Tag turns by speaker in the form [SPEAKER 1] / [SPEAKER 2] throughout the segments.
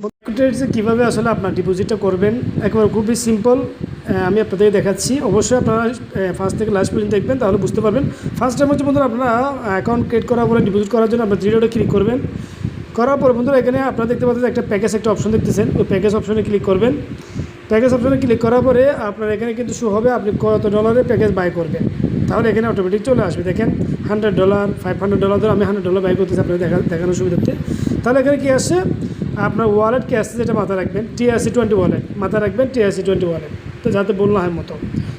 [SPEAKER 1] ট্রেডসে কীভাবে আসলে আপনার ডিপোজিটটা করবেন একেবারে খুবই সিম্পল। আমি আপনাদের দেখাচ্ছি, অবশ্যই আপনারা ফার্স্ট থেকে লাস্ট পর্যন্ত দেখবেন, তাহলে বুঝতে পারবেন। ফার্স্ট টাইম হচ্ছে বন্ধুরা, আপনারা অ্যাকাউন্ট ক্রিয়েট করার পরে ডিপোজিট করার জন্য আপনার জিরোটা ক্লিক করবেন। করার পর বন্ধুরা এখানে আপনারা দেখতে পাচ্ছেন একটা প্যাকেজ, একটা অপশন দেখতেছেন, ওই প্যাকেজ অপশনে ক্লিক করবেন। প্যাকেজ অপশনে ক্লিক করার পরে আপনার এখানে কিন্তু শো হবে আপনি কত ডলারের প্যাকেজ বাই করবেন, তাহলে এখানে অটোমেটিক চলে আসবে। দেখেন $100, $500 ধরে আমি $100 বাই করতেছি আপনার দেখানোর সুবিধার্থে। তাহলে এখানে কী আসছে, আপনার ওয়ালেট কি আসছে যেটা মাথায় রাখবেন, TRC20 ওয়ালেট মাথায় রাখবেন, TRC20 ওয়ালেট, তো যাতে বললো হয় মতো।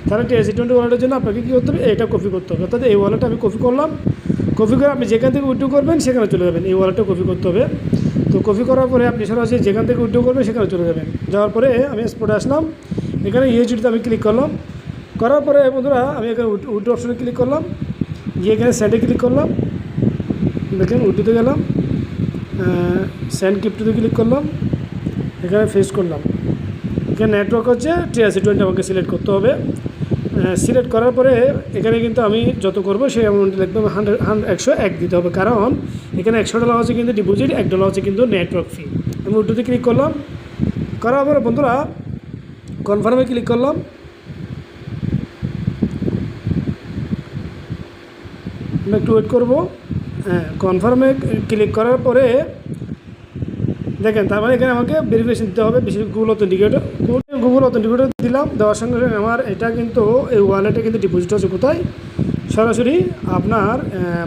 [SPEAKER 1] তাহলে TRC20 ওয়ালেটের জন্য আপনাকে কী করতে হবে, এটা কপি করতে হবে। অর্থাৎ এই ওয়ালেটটা আমি কপি করলাম, কপি করে আপনি যেখান থেকে উইথড্র করবেন সেখানে চলে যাবেন। এই ওয়ালেটটা কপি করতে হবে। তো কপি করার পরে আপনি সরাসরি যেখান থেকে উইথড্র করবেন সেখানে চলে যাবেন। যাওয়ার পরে আমি স্পটে আসলাম, এখানে USDতে আমি ক্লিক করলাম। করার পরে বন্ধুরা আমি এখানে উইথড্র অপশনে ক্লিক করলাম, গিয়ে এখানে সেন্ডে ক্লিক করলাম। দেখেন উইথড্রতে গেলাম, সেন্ড ক্রিপ্টোতে ক্লিক করলাম, এখানে ফেস করলাম। এখানে নেটওয়ার্ক হচ্ছে TRC20 আমাকে সিলেক্ট করতে হবে। সিলেক্ট করার পরে এখানে কিন্তু আমি যত করবো সেই অ্যামাউন্ট লিখবো 101 দিতে হবে, কারণ এখানে $100 হচ্ছে কিন্তু ডিপোজিট, $1 হচ্ছে কিন্তু নেটওয়ার্ক ফি। আমি উইথড্রতে ক্লিক করলাম। করার পরে বন্ধুরা কনফার্মে ক্লিক করলাম। আমি একটু ওয়েট করবো। কনফার্মে ক্লিক করার পরে দেখেন, তার মানে এখানে আমাকে ভেরিফিকেশন দিতে হবে, বিশেষ গুগল অথেন্টিকেটর দিলাম। দেওয়ার সঙ্গে সঙ্গে আমার এটা কিন্তু এই ওয়ালেটে কিন্তু ডিপোজিট হচ্ছে কোথায়, সরাসরি আপনার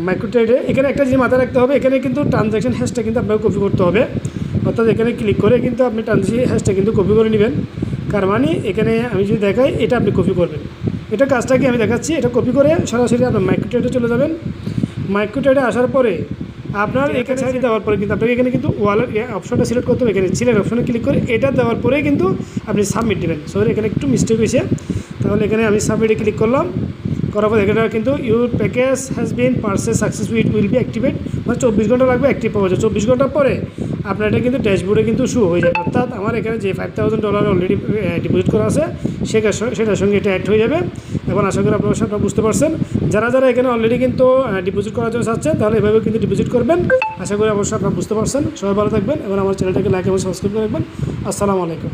[SPEAKER 1] মাইক্রোট্রেডে। এখানে একটা জিনিস মাথায় রাখতে হবে, এখানে কিন্তু ট্রানজ্যাকশন হ্যাশটা কিন্তু আপনাকে কপি করতে হবে। অর্থাৎ এখানে ক্লিক করে কিন্তু আপনি ট্রানজ্যাকশন হ্যাশটা কিন্তু কপি করে নেবেন। কার মানে এখানে আমি যদি দেখাই, এটা আপনি কপি করবেন। এটা কাজটা কি আমি দেখাচ্ছি, এটা কপি করে সরাসরি আপনার মাইক্রোট্রেডে চলে যাবেন। মাইক্রোট্রেডে আসার পরে আপনার এখানে সাইড দেওয়ার পরে কিন্তু আপনাকে এখানে কিন্তু ওয়ালেট অপশনটা সিলেক্ট করতে হবে। এখানে সিলেক্ট অপশনে ক্লিক করে এটা দেওয়ার পরে কিন্তু আপনি সাবমিট দেবেন। সরি, এখানে একটু মিস্টেক হয়েছে, তাহলে এখানে আমি সাবমিটে ক্লিক করলাম। করার পর এখানে কিন্তু your package has been purchase successful, it will be activate. মানে 24 ঘন্টা লাগবে অ্যাক্টিভ পাওয়া যায়। 24 ঘন্টা পরে আপনার এটা কিন্তু ড্যাশবোর্ডে কিন্তু শো হয়ে যাবে। অর্থাৎ আমার এখানে যে $5000 অলরেডি ডিপোজিট করা আছে সেটার সঙ্গে এটা অ্যাড হয়ে যাবে। এবং আশা করি আপনারা বুঝতে পারছেন। যারা এখানে অলরেডি কিন্তু ডিপোজিট করার জন্য চাচ্ছেন, তাহলে এভাবে কিন্তু ডিপোজিট করবেন। আশা করি অবশ্যই আপনারা বুঝতে পারছেন। সবাই ভালো থাকবেন এবং আমার চ্যানেলটাকে লাইক এবং সাবস্ক্রাইব করে রাখবেন। আসসালামু আলাইকুম।